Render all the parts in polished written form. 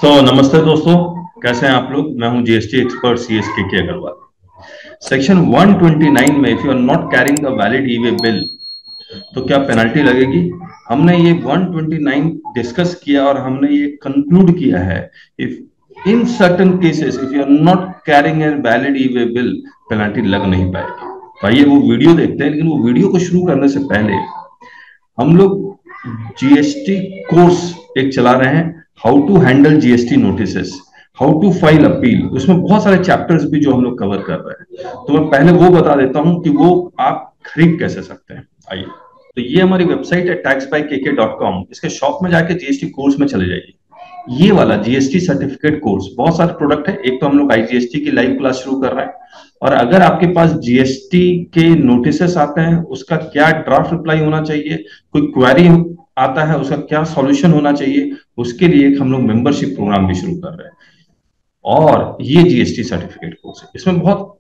नमस्ते दोस्तों, कैसे हैं आप लोग। मैं हूं जीएसटी एक्सपर्ट के अग्रवाल। सेक्शन 129 में if you are not carrying a valid e way bill तो क्या पेनल्टी लगेगी। हमने ये 129 डिस्कस किया और हमने ये कंक्लूड किया है, if in certain cases if you are not carrying a valid e way bill penalty लग नहीं पाएगी। तो आइए वो वीडियो देखते हैं, लेकिन वो वीडियो को शुरू करने से पहले हम लोग जीएसटी कोर्स एक चला रहे हैं, how to handle GST notices, how to file appeal. उसमें बहुत सारे चैप्टर्स भी जो हम लोग कवर कर रहे हैं, तो मैं पहले वो बता देता हूं कि वो आप खरीद कैसे सकते हैं। आइए, तो ये हमारी वेबसाइट है taxbykk.com। इसके शॉप में जाके जीएसटी कोर्स में चले जाइए। ये वाला जीएसटी सर्टिफिकेट कोर्स, बहुत सारे प्रोडक्ट है। एक तो हम लोग आईजीएसटी की लाइव क्लास शुरू कर रहे हैं, और अगर आपके पास जीएसटी के नोटिसेस आते हैं उसका क्या ड्राफ्ट रिप्लाई होना चाहिए, कोई क्वेरी आता है उसका क्या सॉल्यूशन होना चाहिए, उसके लिए एक हम लोग मेंबरशिप प्रोग्राम भी शुरू कर रहे हैं। और ये जीएसटी सर्टिफिकेट कोर्स है, इसमें बहुत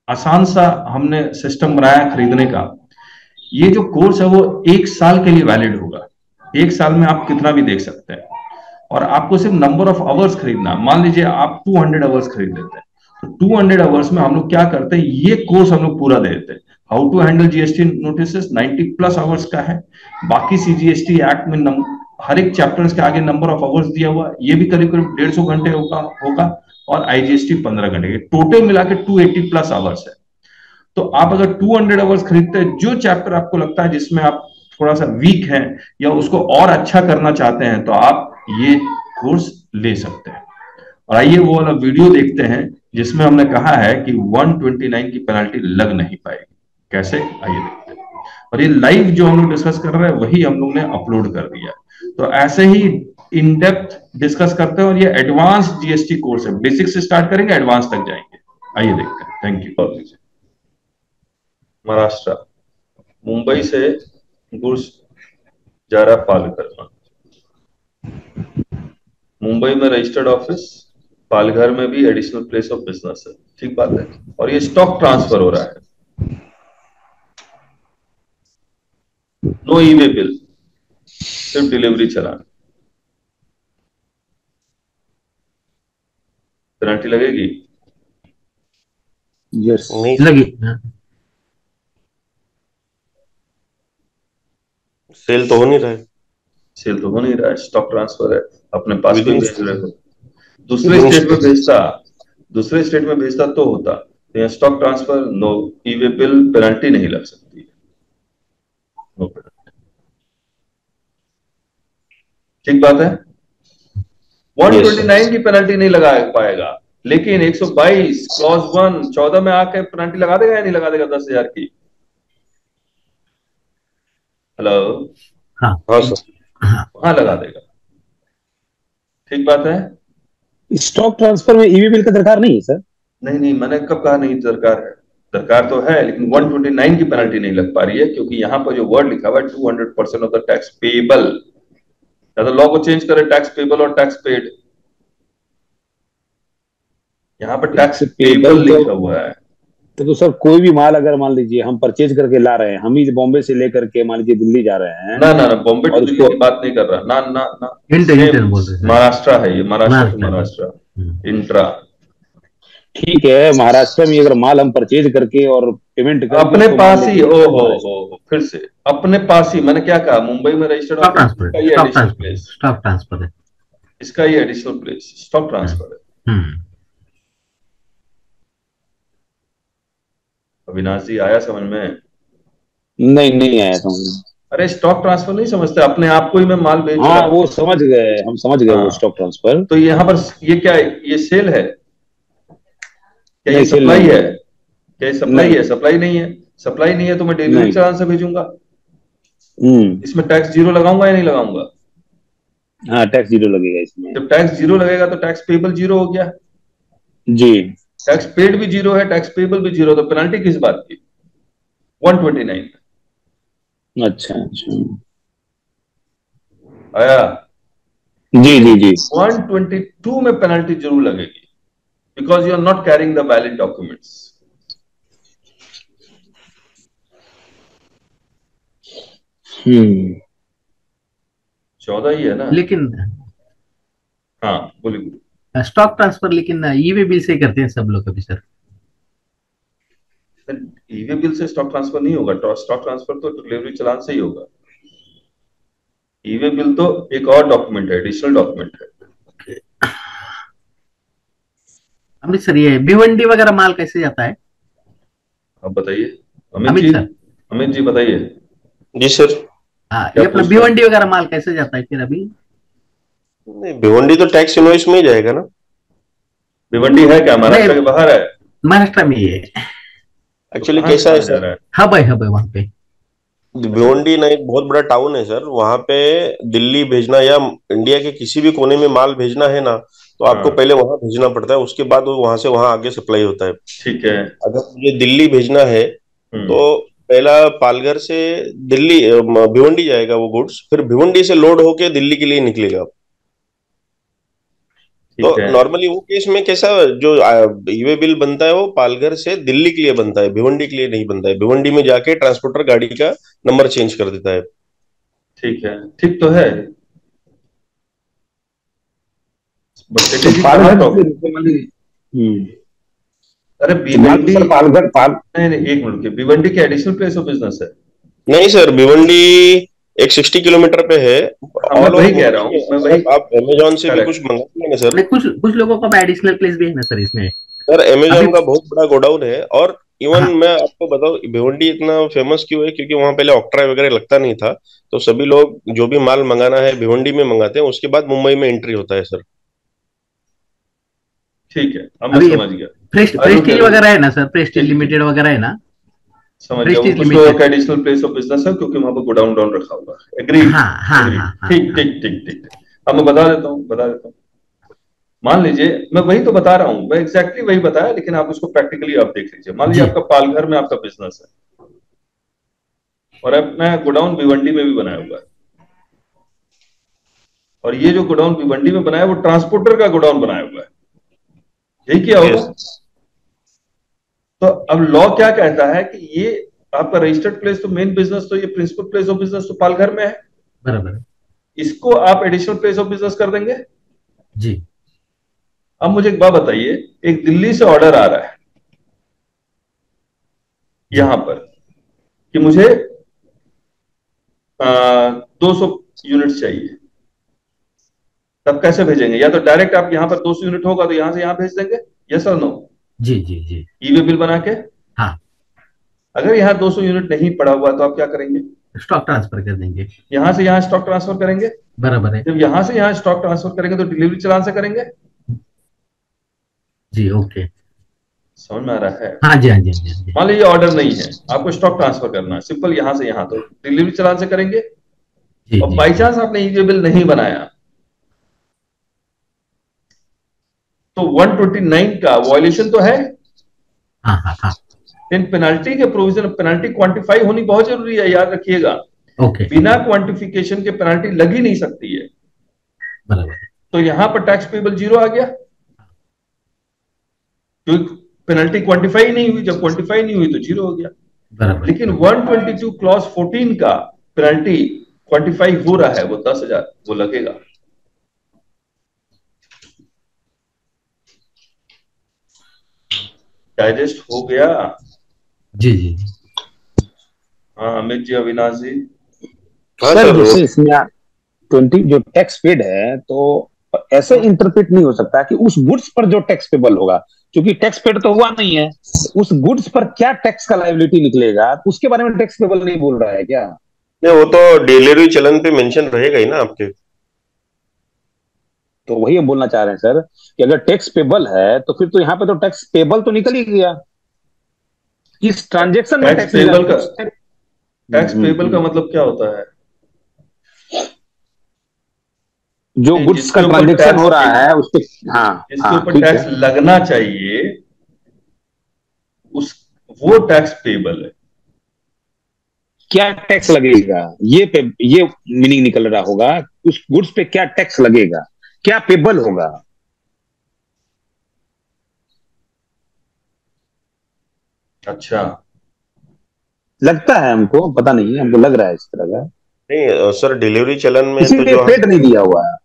आसान सा हमने सिस्टम बनाया खरीदने का। ये जो कोर्स है वो 1 साल के लिए वैलिड होगा। 1 साल में आप कितना भी देख सकते हैं, और आपको सिर्फ नंबर ऑफ आवर्स खरीदना। मान लीजिए आप 200 आवर्स खरीद लेते हैं, तो 200 आवर्स में हम लोग क्या करते हैं, ये कोर्स हम लोग पूरा दे देते हैं। How to handle GST notice 90 plus hours का है। बाकी सीजीएसटी एक्ट में हर एक चैप्टर्स के आगे नंबर ऑफ आवर्स दिया हुआ, ये भी करीब करीब 150 घंटे होगा। और आईजीएसटी 15 घंटे, टोटल मिला के 280 प्लस आवर्स है। तो आप अगर 200 आवर्स खरीदते हैं, जो चैप्टर आपको लगता है जिसमें आप थोड़ा सा वीक हैं या उसको और अच्छा करना चाहते हैं, तो आप ये कोर्स ले सकते हैं। और आइए वो वाला वीडियो देखते हैं जिसमें हमने कहा है कि 129 की पेनल्टी लग नहीं पाएगी। कैसे, आइए देखते हैं। और ये लाइव जो हम लोग डिस्कस कर रहे हैं वही हम लोग ने अपलोड कर दिया। तो ऐसे ही इन डेप्थ डिस्कस करते हैं, और ये एडवांस जीएसटी कोर्स है। बेसिक से स्टार्ट करेंगे, एडवांस तक जाएंगे। आइए देखते हैं। Thank you. महाराष्ट्र, मुंबई से गुड्स जा रहा है पालघर में। मुंबई में रजिस्टर्ड ऑफिस, पालघर में भी एडिशनल प्लेस ऑफ बिजनेस है। ठीक बात है। और ये स्टॉक ट्रांसफर हो रहा है, नो ई वे बिल, सिर्फ डिलीवरी चलाना। पेनल्टी लगेगी? यस नहीं लगी। सेल तो हो नहीं रहा है। सेल तो हो नहीं रहा है, स्टॉक ट्रांसफर है। अपने पास कोई विदिन भेज रहे हो, दूसरे विदिन स्टेट में स्टेट। भेजता, दूसरे स्टेट में भेजता तो होता। तो यहाँ stock transfer, no e way bill, penalty नहीं लग सकती है। No penalty. ठीक बात है। Yes sir. 129 की पेनल्टी नहीं लगा पाएगा, लेकिन 122 क्लॉज 1 14 में आके पेनल्टी लगा देगा या नहीं लगा देगा 10,000 की। हेलो। हाँ हाँ सर। हाँ। वहां लगा देगा। ठीक बात है। स्टॉक ट्रांसफर में ईवी बिल का दरकार नहीं है सर। नहीं नहीं, मैंने कब कहा नहीं दरकार है। दरकार तो है, लेकिन 129 की पेनल्टी नहीं लग पा रही है, क्योंकि यहां पर जो वर्ड लिखा हुआ है 200% ऑफ द टैक्स पेबल। या तो लॉ को चेंज करे, टैक्स पेबल और टैक्स पेड। यहां पर टैक्स टैक्स पेबल पेबल लिखा हुआ है। तो सर कोई भी माल अगर मान लीजिए हम परचेज करके ला रहे हैं, हम ही बॉम्बे से लेकर के मान लीजिए दिल्ली जा रहे हैं ना ना ना, बॉम्बे टू और दिल्ली उसको की बात नहीं कर रहा। ना ना ना, इंटर इंटर सेम बोल रहे हैं महाराष्ट्र है ये, महाराष्ट्र टू महाराष्ट्र में। महाराष्ट्र, इंट्रा। ठीक है, महाराष्ट्र में अगर माल हम परचेज करके और पेमेंट करके अपने उसको मान पास ही, लीजिए ओ महाराष्ट्र हो फिर से अपने पास ही। मैंने क्या कहा, मुंबई में रजिस्टर्ड स्टॉक ऑफिस, ट्रांसफर इसका है, ये स्टॉक एडिशनल ट्रांसफर है, प्लेस, स्टॉक ट्रांसफर है। इसका ये एडिशनल प्लेस स्टॉक ट्रांसफर है। हम्म। अविनाश जी, आया समझ में? नहीं नहीं आया समझ में। अरे स्टॉक ट्रांसफर नहीं समझते, अपने आप को ही मैं माल बेच हाँ रहा हूँ। वो समझ गए, हम समझ गए वो हाँ, स्टॉक ट्रांसफर। तो यहाँ पर ये क्या है, ये सेल है क्या, ये नहीं सेल सप्लाई नहीं है है। क्या, ये सप्लाई नहीं है? सप्लाई नहीं है। सप्लाई नहीं है तो मैं डिलीवरी नहीं। चालान से भेजूंगा। हम्म। इसमें टैक्स जीरो लगाऊंगा या नहीं लगाऊंगा? हाँ टैक्स जीरो लगेगा इसमें। जब टैक्स जीरो लगेगा तो टैक्स पेबल जीरो हो गया, जी। टैक्स पेड भी जीरो है, टैक्स पेबल भी जीरो, तो पेनल्टी किस बात की? 129 अच्छा अच्छा। आया। जी लेकिन जी जी। 122 में पेनल्टी जरूर लगेगी, because you are not carrying the valid documents. Hmm. 14 ही है ना? लेकिन हाँ बोलिए। स्टॉक ट्रांसफर लेकिन ई वे बिल से ही करते हैं सब लोग अभी सर। ईवे बिल से स्टॉक ट्रांसफर नहीं होगा, स्टॉक ट्रांसफर तो डिलीवरी चालान से ही होगा। ईवे बिल तो एक और डॉक्यूमेंट है, एडिशनल डॉक्यूमेंट है। अमित सर ये भिवंडी वगैरह माल कैसे जाता है? आप बताइए अमित अमित जी। सर। अमित जी बताइए। जी सर। हाँ, क्या ये अपना पूछ रहे हैं? भिवंडी वगैरह माल कैसे जाता है फिर अभी? नहीं, भिवंडी तो टैक्स इनवॉइस में ही जाएगा ना। भिवंडी है क्या महाराष्ट्र के नहीं, बाहर है? महाराष्ट्र में ही है। तो एक्चुअली कहाँ कैसा है कहाँ जा सर, रहा है? हब है वहां पे। अच्छा। भिवंडी ना एक बहुत बड़ा टाउन है सर, वहां पे दिल्ली भेजना या इंडिया के किसी भी कोने में माल भेजना है ना, तो आपको हाँ पहले वहां भेजना पड़ता है, उसके बाद वो वहां से वहां आगे सप्लाई होता है। ठीक है। अगर मुझे दिल्ली भेजना है हम्म। तो पहला पालघर से दिल्ली भिवंडी जाएगा वो गुड्स, फिर भिवंडी से लोड होके दिल्ली के लिए निकलेगा। तो ठीक है। नॉर्मली वो केस में कैसा, जो ईवे बिल बनता है वो पालघर से दिल्ली के लिए बनता है, भिवंडी के लिए नहीं बनता है। भिवंडी में जाके ट्रांसपोर्टर गाड़ी का नंबर चेंज कर देता है। ठीक है, ठीक तो है, बट तो सेठी जी कहाँ पालघर से प्रॉब्लम? रुको, मान लीजिए। अरे तो मान लो भिवंडी, सर पालघर नहीं नहीं एक मिनट के, भिवंडी के एडिशनल प्लेस ऑफ बिजनेस है। नहीं सर, भिवंडी एक 60 किलोमीटर पे है। हाँ मैं ऑल ओवर वही कह रहा मुंबई हूँ, में मैं वही। अगर आप अमेजोन से भी कुछ करेक्ट। मंगाते हैं ना सर, नहीं, कुछ कुछ लोगों का एडिशनल प्लेस भी है ना सर इसमें। सर अभी अमेजोन का बहुत बड़ा गोडाउन है। और इवन हाँ। मैं आपको बताऊं भिवंडी इतना फेमस क्यों है, क्योंकि वहां पहले ऑक्ट्रा वगैरह लगता नहीं था। तो सभी लोग जो भी माल मंगाना है भिवंडी में मंगाते हैं, उसके बाद मुंबई में एंट्री होता है सर। ठीक है, अब मैं अभी समझ गया। रुकिए प्रेस्टीज रुकिए। वगैरह है ना सर, प्रेस्टीज ठीक ठीक, लिमिटेड वगैरह है ना। समझ गया, वो प्रेस्टीज कुछ लोगों लिमिटेड। का एडिशनल प्लेस ऑफ बिजनेस है क्योंकि वहां पर गोडाउन डाउन रखा हुआ है। एग्रीड। हाँ हाँ एग्रीड, हाँ हाँ ठीक हाँ। ठीक ठीक ठीक। अब मैं बता देता हूँ। मान लीजिए, मैं वही तो बता रहा हूँ, मैं एग्जैक्टली वही बताया, लेकिन आप उसको प्रैक्टिकली आप देख लीजिए। मान लीजिए जी आपका पालघर में आपका बिजनेस है और अपना गोडाउन भिवंडी में भी बनाया हुआ है, और ये जो गोडाउन भिवंडी में बनाया है वो ट्रांसपोर्टर का गोडाउन बनाया हुआ है, यही किया होगा। यस। तो अब लॉ क्या कहता है कि ये आपका रजिस्टर्ड प्लेस तो, मेन बिजनेस तो, ये प्रिंसिपल प्लेस ऑफ बिजनेस तो पालघर में है, बराबर है। इसको आप एडिशनल प्लेस ऑफ बिजनेस कर देंगे। जी अब मुझे एक बात बताइए, एक दिल्ली से ऑर्डर आ रहा है जी। यहां पर कि मुझे 200 यूनिट चाहिए, तब कैसे भेजेंगे? या तो डायरेक्ट आप यहां पर 200 यूनिट होगा तो यहां से यहां भेज देंगे, यस और नो? जी जी जी। ईवे बिल बना के। हाँ, अगर यहां 200 यूनिट नहीं पड़ा हुआ तो आप क्या करेंगे? स्टॉक ट्रांसफर कर देंगे। यहां से यहां स्टॉक ट्रांसफर करेंगे। बराबर है। जब यहां से यहां स्टॉक ट्रांसफर करेंगे तो डिलीवरी चालान से करेंगे। जी ओके। समझ में आ रहा है? हाँ जी हाँ जी हाँ जी हाँ जी। मान लीजिए ऑर्डर नहीं है, आपको स्टॉक ट्रांसफर करना है, सिंपल यहां से यहां, तो डिलीवरी चालान से करेंगे। जी और जी बाई जी। चांस आपने ईवे बिल नहीं बनाया तो 129 का वॉयलेशन तो है। हाँ हाँ हाँ। इन पेनल्टी के प्रोविजन, पेनल्टी क्वांटिफाई होनी बहुत जरूरी है, याद रखिएगा। ओके। बिना क्वांटिफिकेशन के पेनल्टी लग ही नहीं सकती है। बराबर है। तो यहां पर टैक्स पेबल जीरो आ गया, क्योंकि पेनल्टी क्वांटिफाई नहीं हुई। जब क्वांटिफाई नहीं हुई तो जीरो हो गया। बराबर है। लेकिन 122 क्लॉज 14 का पेनल्टी क्वांटिफाई हो रहा है, वो 10,000 वो लगेगा। डाइजेस्ट हो गया? जी जी जी। हाँ अमित जी, अविनाश जी। हाँ सर सर वो जैसे इसमें 20 जो टैक्स पेड है, तो ऐसे इंटरप्रेट नहीं हो सकता कि उस गुड्स पर जो टैक्स पेबल होगा, क्योंकि टैक्स पेड तो हुआ नहीं है, उस गुड्स पर क्या टैक्स का लायबिलिटी निकलेगा उसके बारे में टैक्स पेबल नहीं बोल रहा है क्या? नहीं, वो तो डिलीवरी चलन पे मेंशन रहेगा ही ना आपके। तो वही हम बोलना चाह रहे हैं सर, कि अगर टैक्स पेबल है तो फिर तो यहाँ पे तो टैक्स पेबल तो निकल ही गया, इस ट्रांजेक्शन में टैक्स टैक्स पेबल का, उस टैक्स पेबल का मतलब क्या होता है? जो कि गुड्स का जिसके ऊपर ट्रांजेक्शन हो टैक्स, रहा है उस पे। हाँ जिसके हाँ ऊपर ठीक टैक्स है। लगना चाहिए, उस, वो टैक्स पेबल है। क्या टैक्स लगेगा, ये मीनिंग निकल रहा होगा, उस गुड्स पे क्या टैक्स लगेगा, क्या पेबल होगा। अच्छा। लगता है हमको, पता नहीं, हमको लग रहा है इस तरह का, नहीं सर, डिलीवरी चलन में तो इसीलिए जो हम पेड नहीं दिया हुआ है।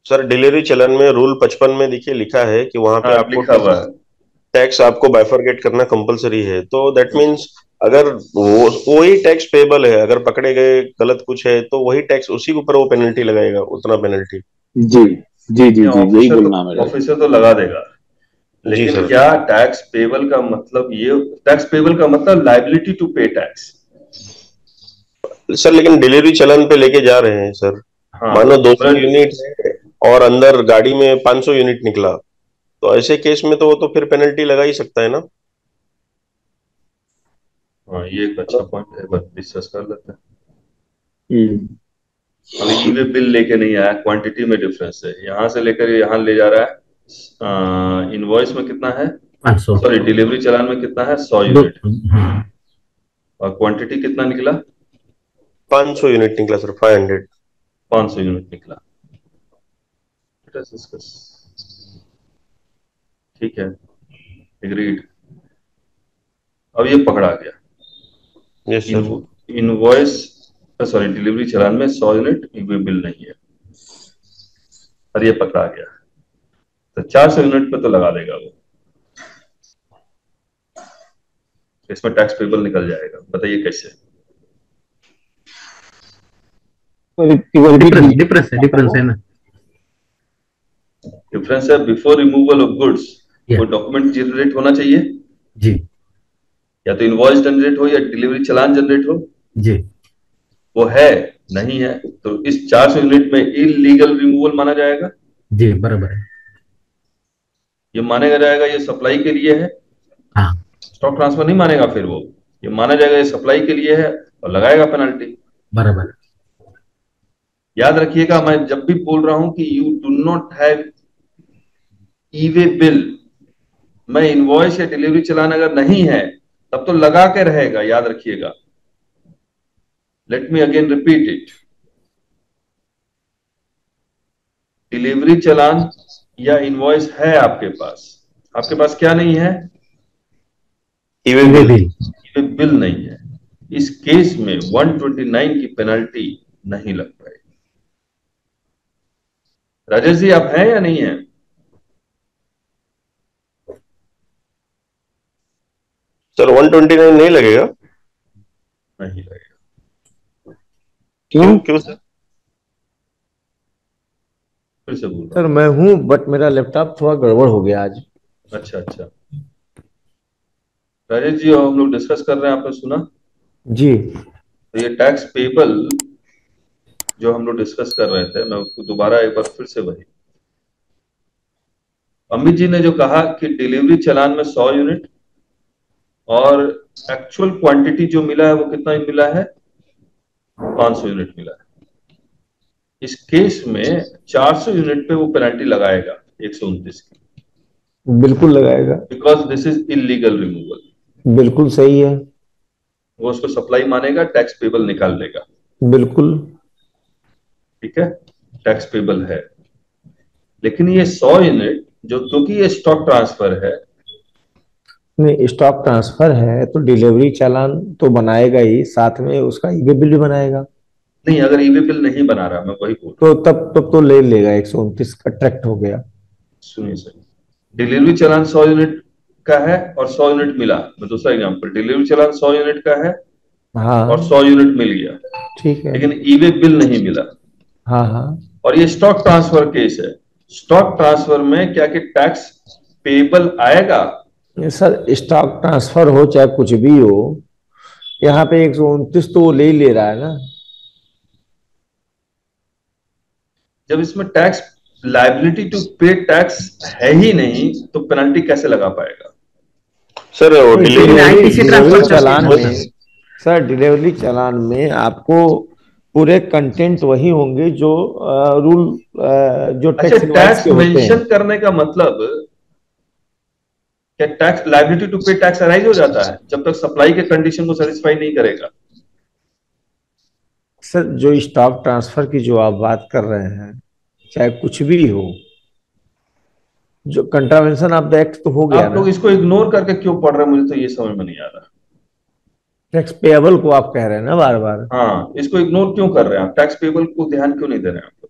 सर डिलीवरी चलन में रूल 55 में देखिए लिखा है कि वहां पे हाँ, आपको लिखा हुआ है। टैक्स आपको बाइफरकेट करना कंपलसरी है, तो दैट मीन्स अगर वही टैक्स पेबल है, अगर पकड़े गए गलत कुछ है तो वही टैक्स उसी के ऊपर वो पेनल्टी लगाएगा, उतना पेनल्टी। जी जी जी ये जी, यही ऑफिसर तो बोलना है मेरा। ऑफिसर तो लगा देगा, जी लेकिन सर। क्या टैक्स पेबल का मतलब, ये टैक्स पेबल का मतलब लाइबिलिटी टू पे टैक्स। सर लेकिन डिलीवरी चलन पे लेके जा रहे हैं सर, हाँ, मानो 200 बट यूनिट है और अंदर गाड़ी में 500 यूनिट निकला, तो ऐसे केस में तो वो तो फिर पेनल्टी लगा ही सकता है ना। हाँ, ये एक अच्छा पॉइंट है, बट डिस्कस कर लेते हैं। हम्म। अभी ई वे बिल लेके नहीं आया, क्वांटिटी में डिफरेंस है, यहाँ से लेकर यहाँ ले जा रहा है। इनवॉइस में कितना है, 500। सॉरी डिलीवरी चालान में कितना है, 100 दो। यूनिट, और क्वांटिटी कितना निकला, 500 यूनिट निकला सर, 500। 500 यूनिट निकला। Let us discuss। ठीक है, एग्रीड। अब ये पकड़ा गया, yes sir. Invoice sorry delivery चालान में 100 यूनिट ई वे बिल नहीं है, और ये पकड़ा गया, तो 400 यूनिट पे तो लगा देगा वो, इसमें टैक्स पेबल निकल जाएगा। बताइए कैसे। डिफरेंस है ना। डिफरेंस है, बिफोर रिमूवल ऑफ गुड्स या। वो डॉक्यूमेंट जनरेट होना चाहिए, जी। या तो इनवॉइस जनरेट हो या डिलीवरी चालान जनरेट हो। जी। वो है नहीं है, तो इस 400 यूनिट में इलीगल रिमूवल माना जाएगा। जी बराबर है। ये मानेगा जाएगा ये सप्लाई के लिए है, हाँ स्टॉक ट्रांसफर नहीं मानेगा, फिर वो ये माना जाएगा ये सप्लाई के लिए है और लगाएगा पेनल्टी। बराबर। याद रखिएगा, मैं जब भी बोल रहा हूं कि you do not have E way bill, मैं इनवॉइस या डिलीवरी चालान अगर नहीं है तब तो लगा के रहेगा, याद रखिएगा। Let me again repeat it, delivery चालान या इनवॉइस है आपके पास क्या नहीं है, e way E way bill. Bill. Bill नहीं है, इस केस में 129 की पेनल्टी नहीं लग पाएगी। राजेश जी आप हैं या नहीं है? सर 129 नहीं लगेगा। नहीं लगेगा। क्यों? क्यों सर? फिर से बोल रहा सर मैं हूं, बट मेरा लैपटॉप थोड़ा गड़बड़ हो गया आज। हूं। अच्छा अच्छा, राजेश जी हम लोग डिस्कस कर रहे हैं, आपने सुना? जी। तो ये टैक्स पेबल जो हम लोग डिस्कस कर रहे थे, मैं उसको दोबारा एक बार फिर से वही, अमित जी ने जो कहा कि डिलीवरी चालान में 100 यूनिट और एक्चुअल क्वांटिटी जो मिला है वो कितना मिला है, 500 यूनिट मिला है। इस केस में 400 यूनिट पे वो पेनल्टी लगाएगा 129 की, बिल्कुल लगाएगा। Because this is illegal removal. बिल्कुल सही है। वो उसको सप्लाई मानेगा, टैक्स पेबल निकाल लेगा। बिल्कुल। ठीक है, टैक्स पेबल है। लेकिन ये 100 यूनिट जो, क्योंकि ये स्टॉक ट्रांसफर है, नहीं, स्टॉक ट्रांसफर है तो डिलीवरी चालान तो बनाएगा ही, साथ में उसका ईबे बिल भी बनाएगा। नहीं अगर ई वे बिल नहीं बना रहा, मैं वही बोल रहा तो तब तो ले लेगा, 129 का ट्रैक्ट हो गया। हूं। सुनिए सर, डिलीवरी चालान 100 यूनिट का है और 100 यूनिट मिला, मैं दूसरा एग्जांपल, डिलीवरी चालान 100 यूनिट का है और हाँ 100 यूनिट मिल गया, ठीक है। लेकिन ई वे बिल नहीं मिला, हाँ हाँ। और ये स्टॉक ट्रांसफर केस है। स्टॉक ट्रांसफर में क्या कि टैक्स पेबल आएगा? ये सर स्टॉक ट्रांसफर हो चाहे कुछ भी हो, यहाँ पे 129 तो वो ले ही ले रहा है ना। जब इसमें टैक्स लाइबिलिटी टू पे टैक्स है ही नहीं तो पेनल्टी कैसे लगा पाएगा? सर वो डिलीवरी आईटीसी ट्रांसफर डिलीवरी करके चालान ना में, सर। सर डिलीवरी चालान में आपको पूरे कंटेंट वही होंगे जो रूल, जो अच्छा, टैक्स इनवॉइस टैक्स के होते हैं। मेंशन करने का मतलब क्या टैक्स लाइबिलिटी टू पे टैक्स अराइज हो जाता है जब तक सप्लाई के कंडीशन को सेटिस्फाई नहीं करेगा? सर जो स्टॉक ट्रांसफर की जो आप बात कर रहे हैं, चाहे कुछ भी हो, जो कंट्रावेंशन ऑफ द एक्ट तो हो गया आप ना। लोग इसको इग्नोर करके क्यों पढ़ रहे हैं, मुझे तो ये समझ में नहीं आ रहा। टैक्स पेएबल को आप कह रहे हैं ना बार बार। हाँ, इसको इग्नोर क्यों कर रहे हैं आप, टैक्स पेबल को ध्यान क्यों नहीं दे रहे हैं आप लोग?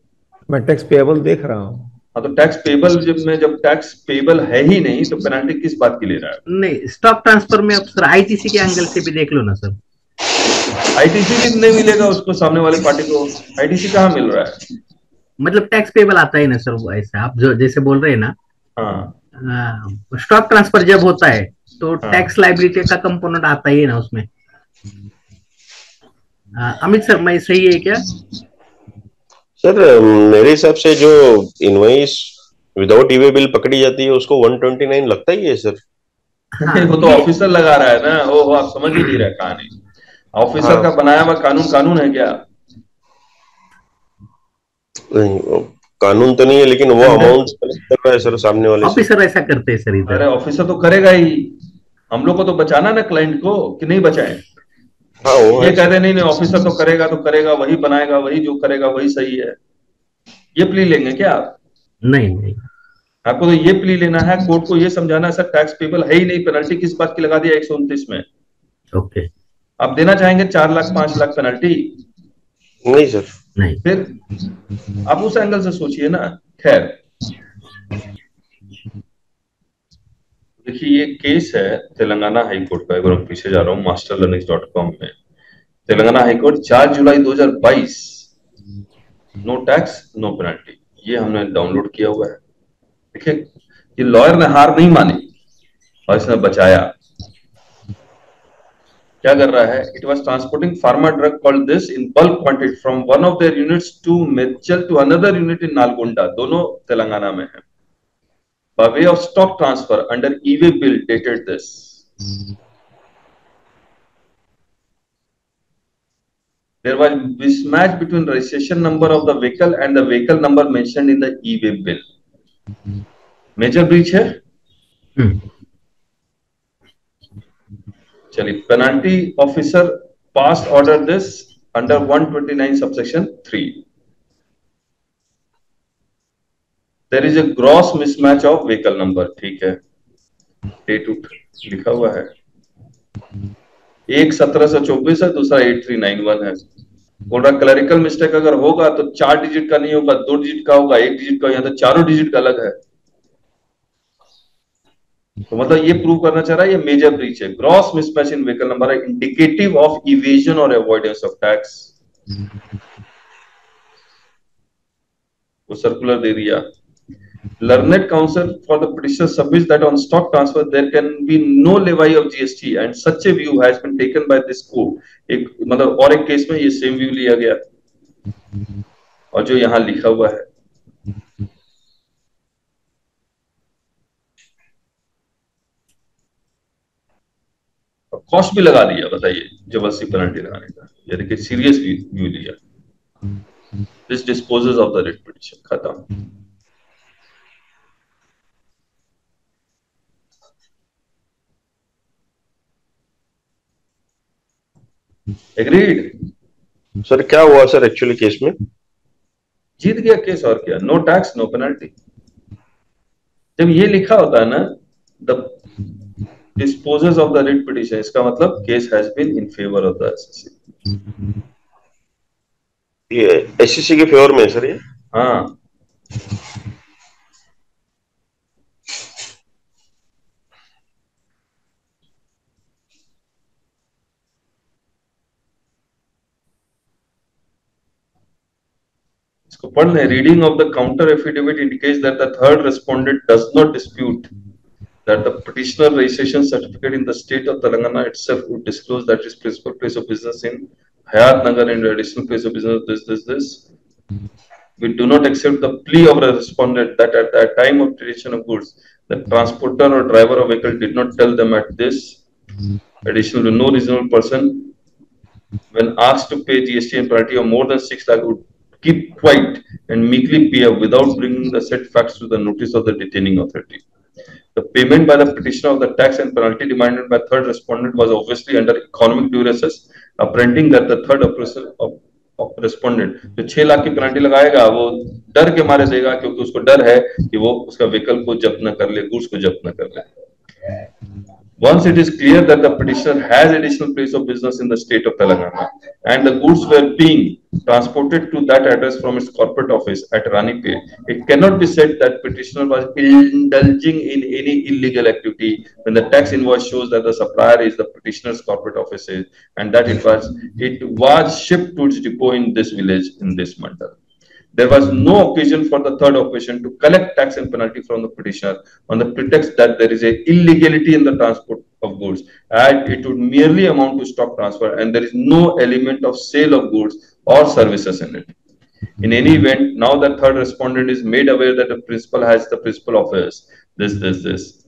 मैं टैक्स पेएबल देख रहा हूँ। हाँ, तो टैक्स पेबल जब टैक्स पेबल है ही नहीं तो पेनल्टी किस बात की ले रहा है? नहीं, स्टॉक ट्रांसफर में अब सर आईटीसी के एंगल से भी देख लो ना सर। आईटीसी भी नहीं मिलेगा उसको, सामने वाले पार्टी को आईटीसी कहाँ मिल रहा है? मतलब टैक्स पेबल आता है ना सर, वो ऐसा आप जो जैसे बोल रहे हैं ना, स्टॉक ट्रांसफर जब होता है तो टैक्स लाइबिलिटी का कंपोनेंट आता ही है ना उसमें। अमित सर, मैं सही है क्या? सर मेरे हिसाब से जो इनवॉइस विदाउट ईवे बिल पकड़ी जाती है उसको 129 लगता ही है सर। वो तो ऑफिसर लगा रहा है ना, वो आप समझ ही नहीं रहे कहानी। ऑफिसर का बनाया हुआ कानून है क्या? नहीं, कानून तो नहीं है, लेकिन वो अमाउंट कलेक्ट कर रहा है सर सामने वाले से। ऑफिसर ऐसा करते हैं सर इधर। अरे ऑफिसर तो करेगा ही, हम लोग को तो बचाना ना क्लाइंट को, कि नहीं बचाएं। हाँ, वो ये कहते नहीं ऑफिसर तो करेगा वही बनाएगा, वही जो करेगा वही सही है। ये प्ली लेंगे क्या आप? नहीं, आपको तो ये प्ली लेना है, कोर्ट को ये समझाना है सर टैक्स पेबल है ही नहीं, पेनल्टी किस बात की लगा दिया 129 में। ओके। आप देना चाहेंगे 4 लाख 5 लाख पेनल्टी? नहीं सर, नहीं। फिर आप उस एंगल से सोचिए ना। खैर, देखिए ये केस है तेलंगाना हाईकोर्ट का, अगर मैं पीछे जा रहा हूँ masterlearnings.com में। तेलंगाना हाईकोर्ट 4 जुलाई 2022, नो टैक्स नो पेनल्टी, ये हमने डाउनलोड किया हुआ है। देखिए ये लॉयर ने हार नहीं मानी और इसने बचाया। क्या कर रहा है? It was transporting pharma drug called this in bulk quantity from one of their units to Medchal to another unit in Nalgonda, दोनों तेलंगाना में है, by way of stock transfer under e-way bill dated this. There was mismatch between registration number of the vehicle and the vehicle number mentioned in the e-way bill. Major breach है। चलिए, penalty officer passed order this under 129 subsection 3. There is a gross mismatch of vehicle number, ठीक है, date लिखा हुआ है, एक 1724 है, दूसरा 8391 है। बोल रहा क्लरिकल मिस्टेक अगर होगा तो 4 डिजिट का नहीं होगा, 2 डिजिट का होगा, 1 डिजिट का, यहाँ तो चारों डिजिट का अलग है। तो मतलब ये प्रूव करना चाह रहा है ये मेजर ब्रीच है। ग्रॉस मिसमैच इन व्हीकल नंबर है इंडिकेटिव ऑफ इवेजन और अवॉइडेंस ऑफ टैक्स। वो सर्कुलर दे दिया। Learned counsel for the petitioner submits that on stock transfer there can be no levy of GST and such a view has been taken by this court. एक मतलब और एक case में ये same view लिया गया और जो यहाँ लिखा हुआ है। कॉस्ट भी लगा दिया, बताइए, जबरदस्ती पेनल्टी लगाने का, ये देखिए सीरियस व्यू लिया। This dispossess of the writ petition, खत्म। एग्रीड सर क्या हुआ सर एक्चुअली केस में? जीत गया केस, और क्या, नो टैक्स नो पेनल्टी। जब ये लिखा होता है ना the disposes of the writ petition, इसका मतलब case has been in favour of the SSC. ये एसएससी के फेवर में है सर ये? हाँ, इसको पढ़ लें। Reading of the counter affidavit indicates that the third respondent does not dispute that the petitioner registration certificate in the state of Telangana itself would disclose that his principal place of business in Hayat Nagar and additional place of business this. We do not accept the plea of the respondent that at the time of detention of goods, the transporter or driver of vehicle did not tell them at this. Additionally, no reasonable person, when asked to pay GST and penalty of more than 6 lakh, would keep quiet and meekly pay up without bringing the said facts to the notice of the detaining authority. The payment by the petitioner of the tax and penalty demanded by third respondent was obviously under economic duress, apprehending that the third respondent जो 6 लाख की penalty लगाएगा वो डर के मारे देगा, क्योंकि उसको डर है कि वो उसका व्हीकल को जब्त न कर ले, गुड्स को जब्त न कर ले। Once it is clear that the petitioner has additional place of business in the state of Telangana and the goods were being transported to that address from its corporate office at Ranipet, it cannot be said that petitioner was indulging in any illegal activity when the tax invoice shows that the supplier is the petitioner's corporate offices and that it was shipped to its depot in this village in this mandal. There was no occasion for the third occasion to collect tax and penalty from the petitioner on the pretext that there is a illegality in the transport of goods, and it would merely amount to stock transfer, and there is no element of sale of goods or services in it. In any event, now that third respondent is made aware that the principal has the principal office, this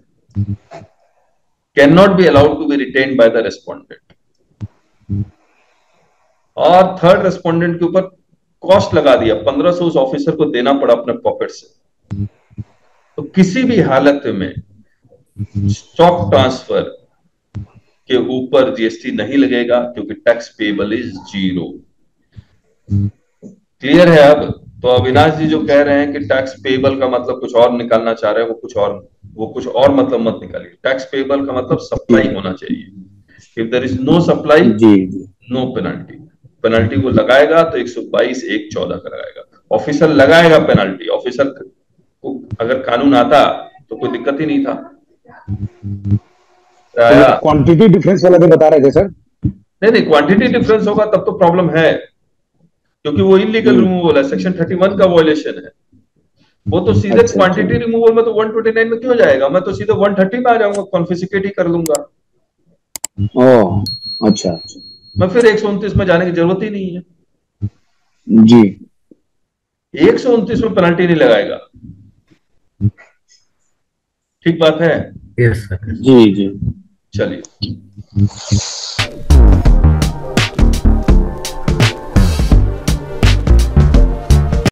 cannot be allowed to be retained by the respondent. और third respondent के ऊपर cost लगा दिया, 1500 उस officer को देना पड़ा अपने पॉकेट से। तो किसी भी हालत में स्टॉक ट्रांसफर के ऊपर जीएसटी नहीं लगेगा क्योंकि टैक्स पेबल इज 0। क्लियर है? अब तो अविनाश जी जो कह रहे हैं कि टैक्स पेबल का मतलब कुछ और निकालना चाह रहे हैं, वो कुछ और मतलब मत निकालिए। टैक्स पेबल का मतलब सप्लाई होना चाहिए। If there is no supply, no penalty. Penalty वो लगाएगा तो 122(1)(14) का लगाएगा। ऑफिसर लगाएगा पेनल्टी। ऑफिसर को अगर कानून आता तो कोई दिक्कत ही नहीं था। क्वांटिटी डिफरेंस वाला भी बता रहे थे सर। नहीं, क्वांटिटी डिफरेंस होगा तब तो प्रॉब्लम है, क्योंकि वो इलीगल रिमूवल है, सेक्शन 31 का वायलेशन है। वो तो सीधे क्वांटिटी रिमूवल में तो 129 में क्यों जाएगा? मैं तो सीधे 130 में आ जाऊंगा, कॉन्फिस्केट ही कर लूंगा। ओह अच्छा, मैं फिर 129 में जाने की जरूरत ही नहीं है जी। 129 में पेनल्टी नहीं लगाएगा। ठीक बात है? Yes sir. जी जी, चलिए।